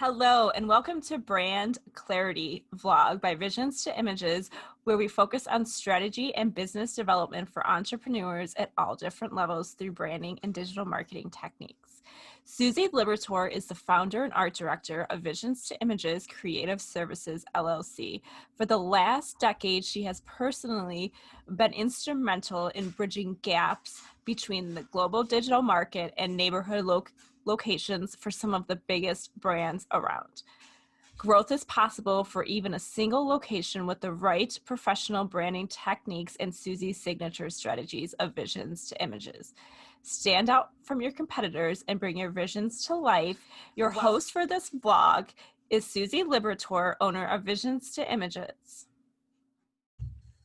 Hello, and welcome to Brand Clarity Vlog by Visions to Images, where we focus on strategy and business development for entrepreneurs at all different levels through branding and digital marketing techniques. Susie Liberatore is the founder and art director of Visions to Images Creative Services, LLC. For the last decade, she has personally been instrumental in bridging gaps between the global digital market and neighborhood locations for some of the biggest brands around. Growth is possible for even a single location with the right professional branding techniques and Susie's signature strategies of Visions to Images. Stand out from your competitors and bring your visions to life. Your host for this vlog is Susie Liberatore, owner of Visions to Images.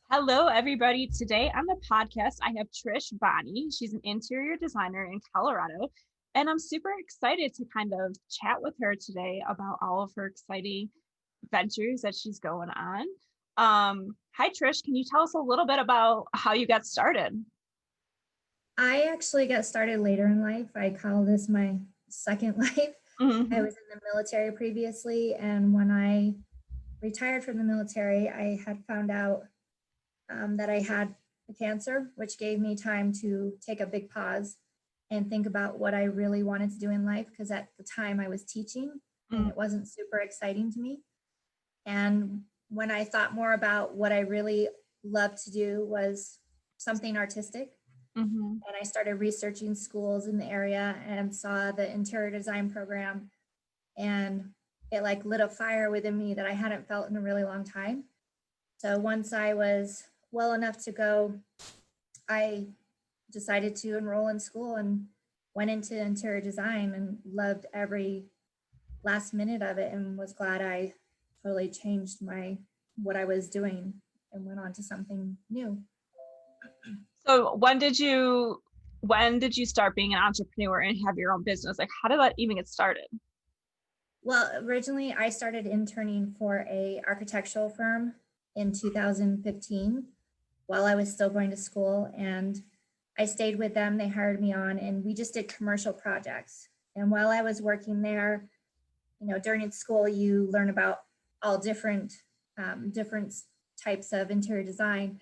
Hello, everybody. Today on the podcast, I have Trish Bonney. She's an interior designer in Colorado. And I'm super excited to kind of chat with her today about all of her exciting ventures that she's going on. Hi, Trish. Can you tell us a little bit about how you got started? I actually got started later in life. I call this my second life. Mm-hmm. I was in the military previously, and when I retired from the military, I had found out that I had a cancer, which gave me time to take a big pause and think about what I really wanted to do in life, because at the time I was teaching and it wasn't super exciting to me. And when I thought more about what I really loved to do was something artistic, and I started researching schools in the area and saw the interior design program, and it like lit a fire within me that I hadn't felt in a really long time. So once I was well enough to go, I decided to enroll in school and went into interior design and loved every last minute of it, and was glad I totally changed what I was doing and went on to something new. So when did you start being an entrepreneur and have your own business? Like, how did that even get started? Well, originally I started interning for a architectural firm in 2015 while I was still going to school, and I stayed with them. They hired me on, and we just did commercial projects. And while I was working there, during school, you learn about all different types of interior design.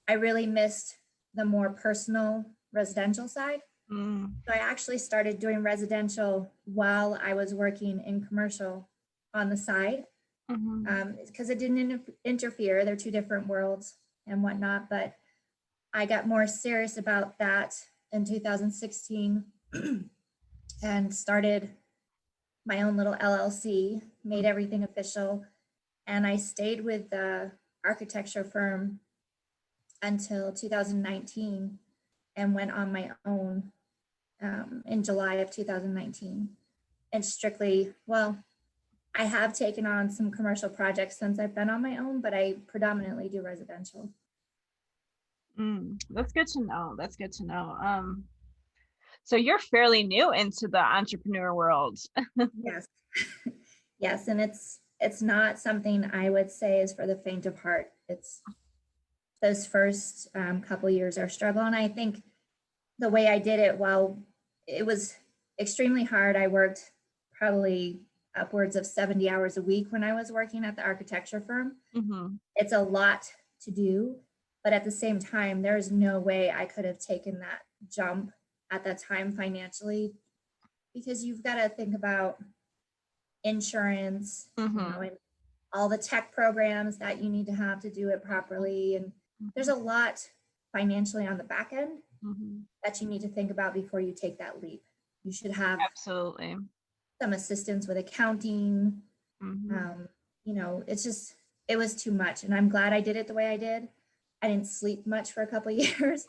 I really missed the more personal residential side. So I actually started doing residential while I was working in commercial on the side, because it didn't interfere. They're two different worlds and whatnot. But I got more serious about that in 2016 and started my own little LLC, made everything official. And I stayed with the architecture firm until 2019 and went on my own in July of 2019. And strictly, I have taken on some commercial projects since I've been on my own, but I predominantly do residential. That's good to know. That's good to know. So you're fairly new into the entrepreneur world. Yes. Yes. And it's not something I would say is for the faint of heart. It's those first couple years are struggle. And I think the way I did it, while it was extremely hard, I worked probably upwards of 70 hours a week when I was working at the architecture firm. It's a lot to do, but at the same time, there's no way I could have taken that jump at that time financially, because you've got to think about insurance, and all the tech programs that you need to have to do it properly. And there's a lot financially on the back end that you need to think about before you take that leap. You should have absolutely some assistance with accounting. It was too much. And I'm glad I did it the way I did. I didn't sleep much for a couple of years,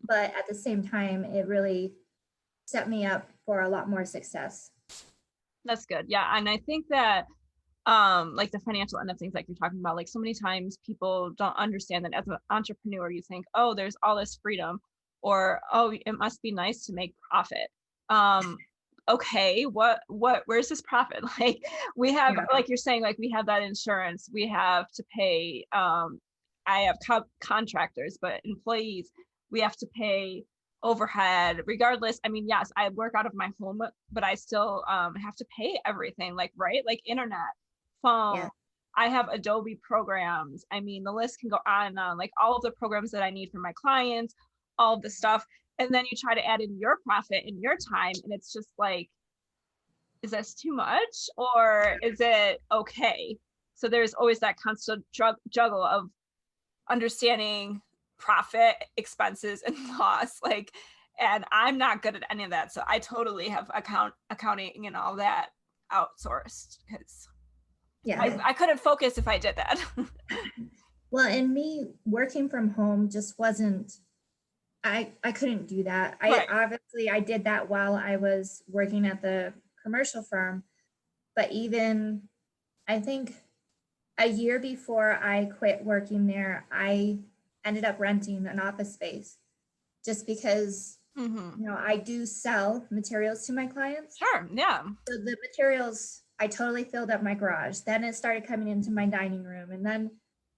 but at the same time, it really set me up for a lot more success. That's good. Yeah. And I think that like the financial end of things, like you're talking about, like so many times people don't understand that as an entrepreneur, you think, oh, there's all this freedom, or, oh, it must be nice to make profit. Okay, where's this profit? Like we have, like you're saying, like we have that insurance, we have to pay, I have contractors, but employees, we have to pay overhead, regardless. I mean, yes, I work out of my home, but I still have to pay everything, like, right? Like internet, phone. Yeah. I have Adobe programs. I mean, the list can go on and on, like all of the programs that I need for my clients, all of the stuff. And then you try to add in your profit and your time, and it's just like, is this too much or is it okay? So there's always that constant juggle of understanding profit, expenses, and loss. Like, and I'm not good at any of that. So I totally have accounting and all that outsourced because Yeah. I couldn't focus if I did that. Well, and me working from home just wasn't, I couldn't do that. Right. I did that while I was working at the commercial firm, but even I think a year before I quit working there, I ended up renting an office space just because, Mm-hmm. I do sell materials to my clients. Sure. Yeah. So the materials, I totally filled up my garage. Then it started coming into my dining room, and then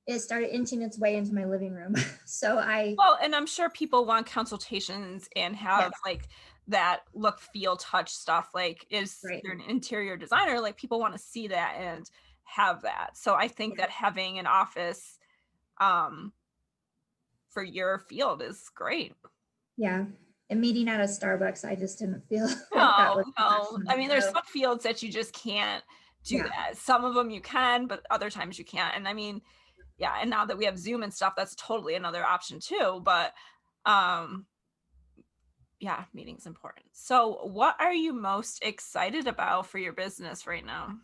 it started inching its way into my living room. So Well, and I'm sure people want consultations and yes, have like that look, feel, touch stuff. Like, is right. you're an interior designer, like people want to see that and have that. So I think Yeah. that having an office um for your field is great. Yeah. And meeting at a Starbucks, I just didn't feel like that No, was no. professional. I mean, there's So some fields that you just can't do yeah, that. Some of them you can, but other times you can't. And I mean, yeah, and now that we have Zoom and stuff, that's totally another option too. But um yeah, meeting's important. So, what are you most excited about for your business right now?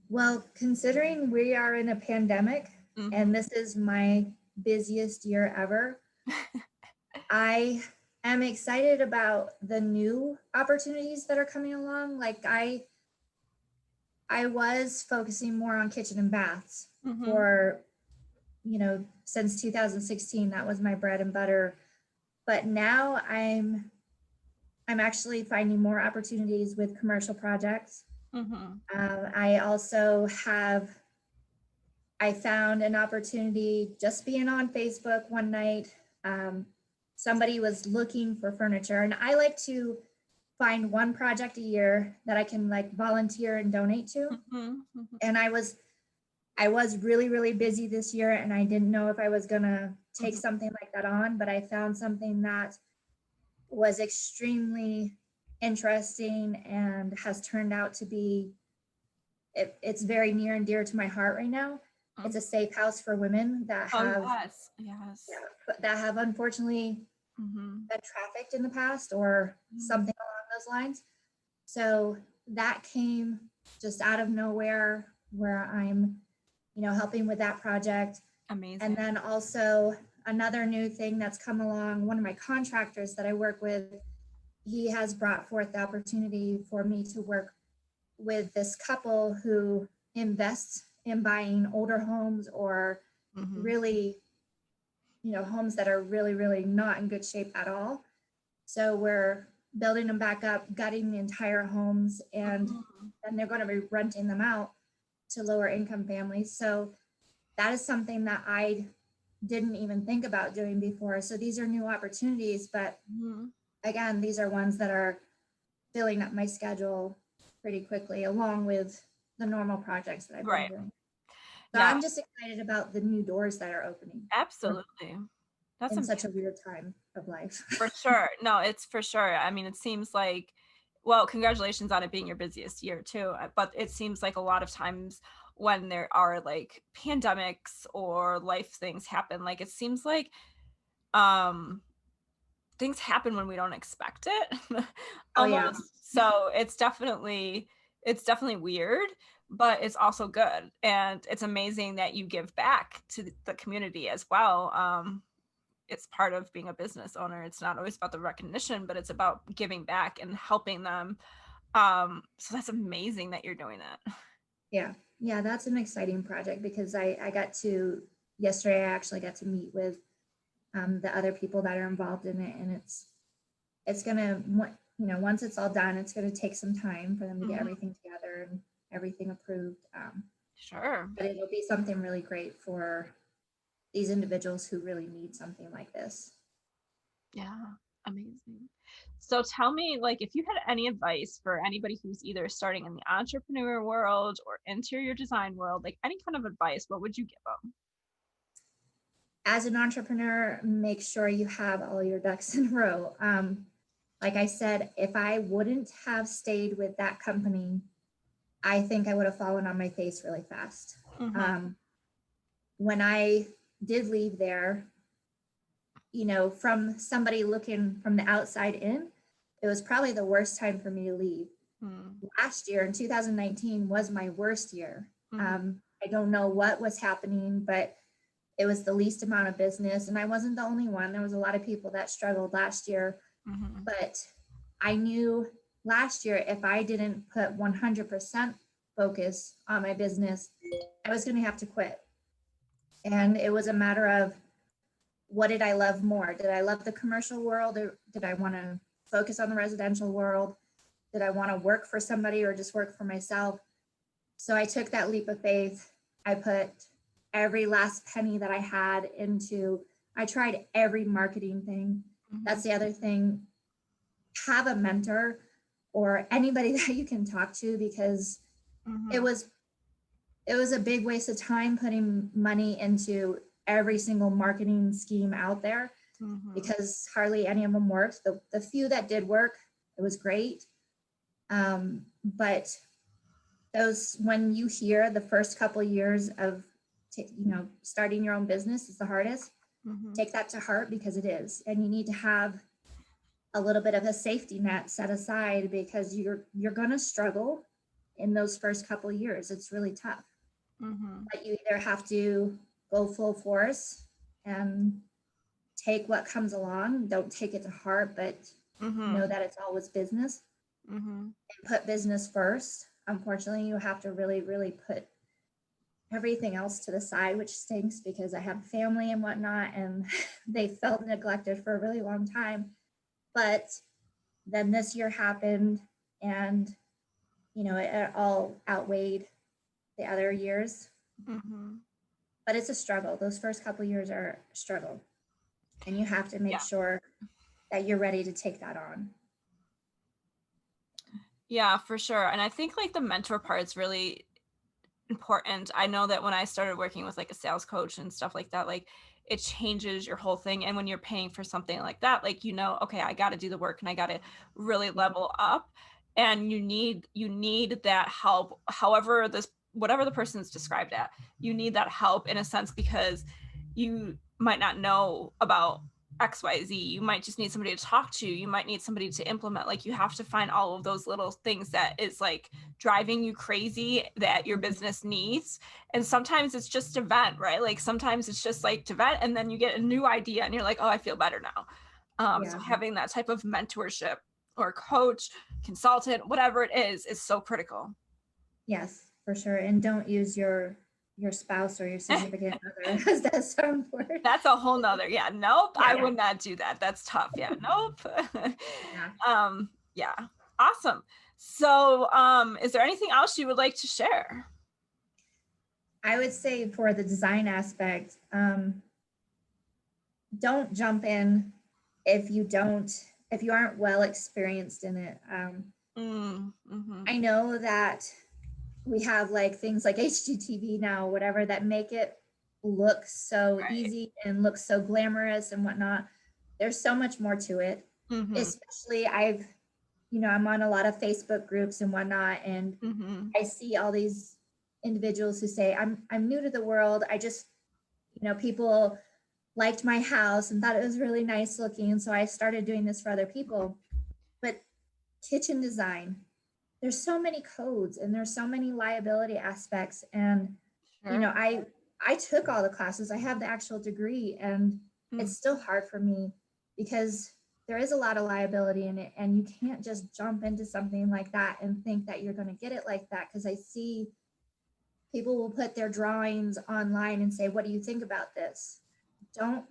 well, considering we are in a pandemic Mm-hmm. and this is my busiest year ever, I am excited about the new opportunities that are coming along. Like I was focusing more on kitchen and baths Mm-hmm. for, since 2016, that was my bread and butter. But now I'm actually finding more opportunities with commercial projects. Mm-hmm. I also I found an opportunity just being on Facebook one night. Um, Somebody was looking for furniture, and I like to find one project a year that I can like volunteer and donate to. Mm-hmm. And I was really, really busy this year, and I didn't know if I was gonna take Mm-hmm. something like that on, but I found something that was extremely interesting and has turned out to be it's very near and dear to my heart right now. It's Mm-hmm. a safe house for women Oh, yes. Yes. that have unfortunately Mm-hmm. been trafficked in the past or something along those lines. So that came just out of nowhere where I'm, helping with that project. And Amazing. then also another new thing that's come along, one of my contractors that I work with, he has brought forth the opportunity for me to work with this couple who invests in buying older homes or Mm-hmm. really, homes that are really, really not in good shape at all. So we're building them back up, gutting the entire homes, and Mm-hmm. then they're going to be renting them out to lower income families. So that is something that I didn't even think about doing before. So these are new opportunities, but Mm-hmm. again, these are ones that are filling up my schedule pretty quickly, along with the normal projects that I've been Right. doing. So Yeah, I'm just excited about the new doors that are opening absolutely. That's in amazing. such a weird time of life. For sure. No, it's for sure. I mean, it seems like, well, congratulations on it being your busiest year too. But it seems like a lot of times when there are like pandemics or life things happen, like it seems like um things happen when we don't expect it. Oh yeah, Almost. So it's definitely weird, but it's also good. And it's amazing that you give back to the community as well. It's part of being a business owner. It's not always about the recognition, but it's about giving back and helping them. So that's amazing that you're doing that. yeah, yeah. That's an exciting project because I got to yesterday. I actually got to meet with the other people that are involved in it, and it's gonna once it's all done, it's gonna take some time for them to get Mhm. everything together and everything approved. Sure. But it'll be something really great for these individuals who really need something like this. Yeah. Amazing. So tell me, like, if you had any advice for anybody who's either starting in the entrepreneur world or interior design world, like any kind of advice, what would you give them? As an entrepreneur, make sure you have all your ducks in a row. Like I said, if I wouldn't have stayed with that company, I think I would have fallen on my face really fast. Mm-hmm. Um, when I did leave there, from somebody looking from the outside in, it was probably the worst time for me to leave. Last year in 2019 was my worst year. Mm-hmm. I don't know what was happening, but it was the least amount of business. And I wasn't the only one. There was a lot of people that struggled last year. Mm-hmm. But I knew last year if I didn't put 100% focus on my business, I was going to have to quit. And it was a matter of, what did I love more? Did I love the commercial world, or did I want to focus on the residential world? Did I want to work for somebody or just work for myself? So I took that leap of faith. I put every last penny that I had I tried every marketing thing. Mm-hmm. That's the other thing. Have a mentor or anybody that you can talk to, because Mm-hmm. it was a big waste of time putting money into every single marketing scheme out there, Mm-hmm. because hardly any of them worked. The few that did work, it was great. But when you hear the first couple of years of starting your own business is the hardest, Mm-hmm. take that to heart, because it is. And you need to have a little bit of a safety net set aside, because you're going to struggle in those first couple of years. It's really tough. Mm-hmm. But you either have to go full force and take what comes along. Don't take it to heart, but Mm-hmm. know that it's always business, Mm-hmm. and put business first. Unfortunately, you have to really, really put everything else to the side, which stinks, because I have family and whatnot, and they felt neglected for a really long time. But then this year happened, and it all outweighed the other years. Mm-hmm. But it's a struggle. Those first couple years are a struggle, and you have to make Yeah. sure that you're ready to take that on. Yeah, for sure. And I think like the mentor part is really important. I know that when I started working with like a sales coach and stuff like that, like it changes your whole thing. And when you're paying for something like that, like, okay, I got to do the work and I got to really level up. And you need that help, however whatever the person's described at, you need that help in a sense, because you might not know about XYZ. You might just need somebody to talk to. You might need somebody to implement. Like, you have to find all of those little things that is like driving you crazy that your business needs. And sometimes it's just to vent, right? Like sometimes it's just like to vent, and then you get a new idea and you're like, oh, I feel better now. So having that type of mentorship or coach, consultant, whatever it is so critical. Yes, for sure. And don't use your spouse or your significant other as that soundboard. That's a whole nother. Yeah. Nope. Yeah. I would not do that. That's tough. Yeah. Nope. Yeah. Yeah. Awesome. So, is there anything else you would like to share? I would say for the design aspect, don't jump in if you aren't well experienced in it. Mm-hmm. I know that we have like things like HGTV now, whatever, that make it look so easy and look so glamorous and whatnot. There's so much more to it. Mm-hmm. Especially I'm on a lot of Facebook groups and whatnot, and I see all these individuals who say, I'm new to the world. I just, people liked my house and thought it was really nice looking. And so I started doing this for other people. But kitchen design, there's so many codes and there's so many liability aspects. And, I took all the classes. I have the actual degree, and it's still hard for me, because there is a lot of liability in it, and you can't just jump into something like that and think that you're going to get it like that. Because I see people will put their drawings online and say, what do you think about this? Don't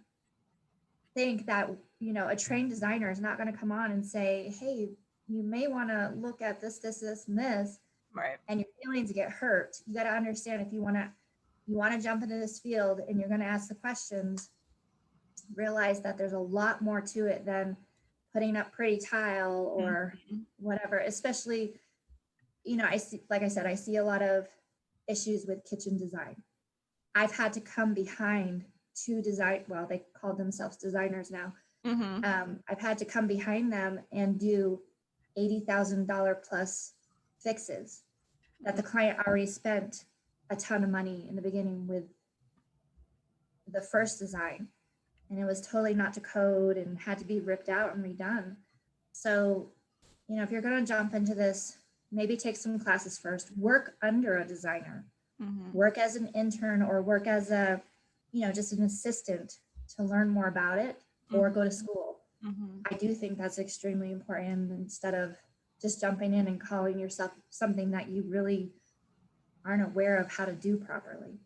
think that, a trained designer is not going to come on and say, hey, you may want to look at this, this, this, and this, right, and your feelings get hurt. You got to understand, if you want to jump into this field and you're going to ask the questions, realize that there's a lot more to it than putting up pretty tile or whatever, especially, I see, like I said, I see a lot of issues with kitchen design. I've had to come behind well, they call themselves designers now. I've had to come behind them and do $80,000 plus fixes that the client already spent a ton of money in the beginning with the first design. And it was totally not to code and had to be ripped out and redone. So, if you're going to jump into this, maybe take some classes first, work under a designer, work as an intern or work as a, just an assistant to learn more about it, or go to school. I do think that's extremely important, instead of just jumping in and calling yourself something that you really aren't aware of how to do properly.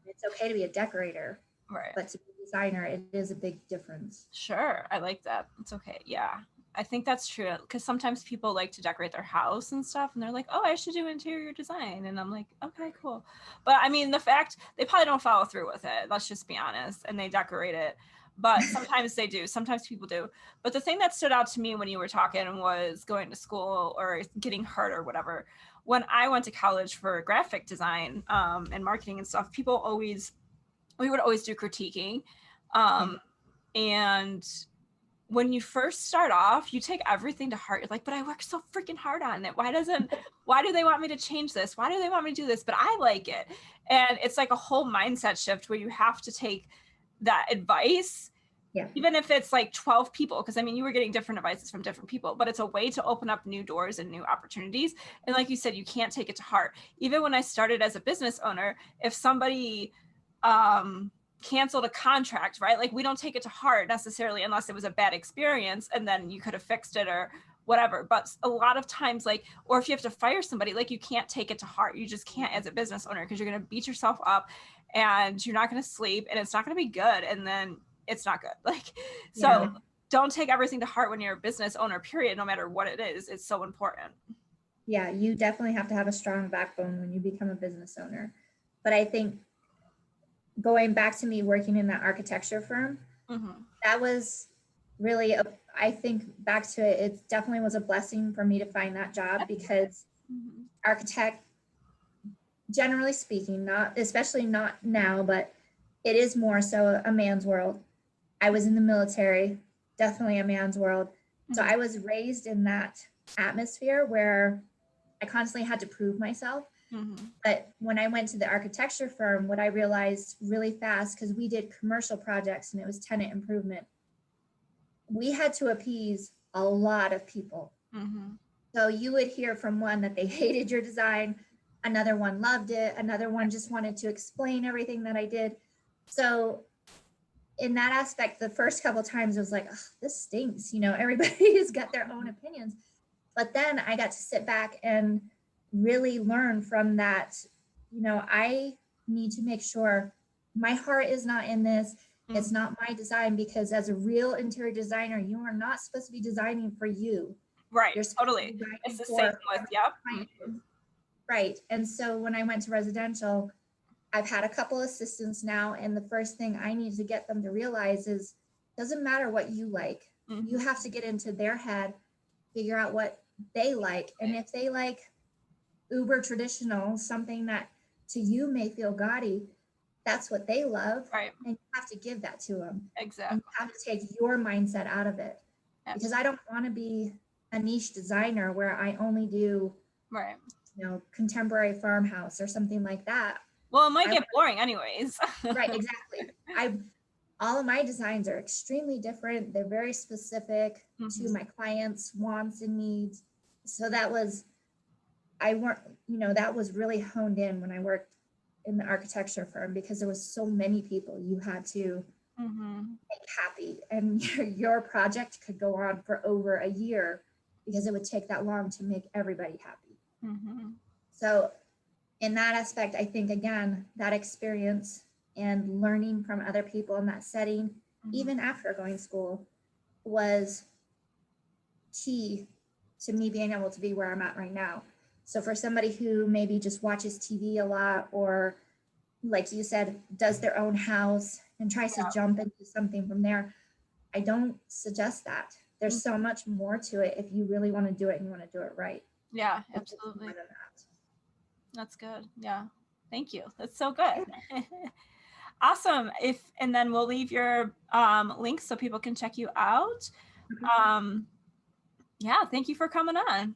It's okay to be a decorator, right? But to be a designer, it is a big difference. Sure, I like that. It's okay. Yeah, I think that's true, because sometimes people like to decorate their house and stuff, and they're like, oh, I should do interior design, and I'm like, okay, cool. But I mean, the fact they probably don't follow through with it, let's just be honest, and they decorate it. But sometimes they do, sometimes people do. But the thing that stood out to me when you were talking was going to school or getting hurt or whatever. When I went to college for graphic design and marketing and stuff, we would always do critiquing. And when you first start off, you take everything to heart. You're like, but I worked so freaking hard on it. Why do they want me to change this? Why do they want me to do this? But I like it. And it's like a whole mindset shift where you have to take that advice, even if it's like 12 people, because I mean, you were getting different advices from different people, but it's a way to open up new doors and new opportunities. And like you said, you can't take it to heart. Even when I started as a business owner, if somebody canceled a contract, right? Like, we don't take it to heart necessarily unless it was a bad experience and then you could have fixed it or whatever. But a lot of times, like, or if you have to fire somebody, like, you can't take it to heart. You just can't as a business owner, because you're going to beat yourself up and you're not going to sleep and it's not going to be good. And then it's not good. Like, so don't take everything to heart when you're a business owner, period, no matter what it is. It's so important. Yeah, you definitely have to have a strong backbone when you become a business owner. But I think going back to me working in that architecture firm, that was really, I think back to it, it definitely was a blessing for me to find that job, because architect, generally speaking, especially not now, but it is more so a man's world. I was in the military, definitely a man's world. So I was raised in that atmosphere where I constantly had to prove myself. But when I went to the architecture firm, what I realized really fast, because we did commercial projects and it was tenant improvement, we had to appease a lot of people. So you would hear from one that they hated your design, another one loved it, another one just wanted to explain everything that I did. So in that aspect, the first couple of times it was like, oh, this stinks. Everybody's got their own opinions. But then I got to sit back and really learn from that. I need to make sure my heart is not in this. It's not my design, because as a real interior designer, you are not supposed to be designing for you. Right. You're totally. It's the same with, Right. And so when I went to residential, I've had a couple assistants now, and the first thing I need to get them to realize is, doesn't matter what you like. You have to get into their head, figure out what they like. And if they like uber traditional, something that to you may feel gaudy, that's what they love. Right. And you have to give that to them. Exactly. And you have to take your mindset out of it. Absolutely. Because I don't want to be a niche designer where I only do, contemporary farmhouse or something like that. Well, it might get boring anyways. Right, exactly. All of my designs are extremely different. They're very specific to my clients' wants and needs. So that was really honed in when I worked in the architecture firm, because there was so many people you had to make happy, and your project could go on for over a year because it would take that long to make everybody happy. So in that aspect, I think, again, that experience and learning from other people in that setting, even after going to school, was key to me being able to be where I'm at right now. So for somebody who maybe just watches TV a lot, or like you said, does their own house and tries to jump into something from there, I don't suggest that. There's so much more to it if you really want to do it and you want to do it right. Yeah, It's absolutely. more than that. That's good. Yeah. Thank you. That's so good. Awesome. And then we'll leave your links so people can check you out. Okay. Yeah, thank you for coming on.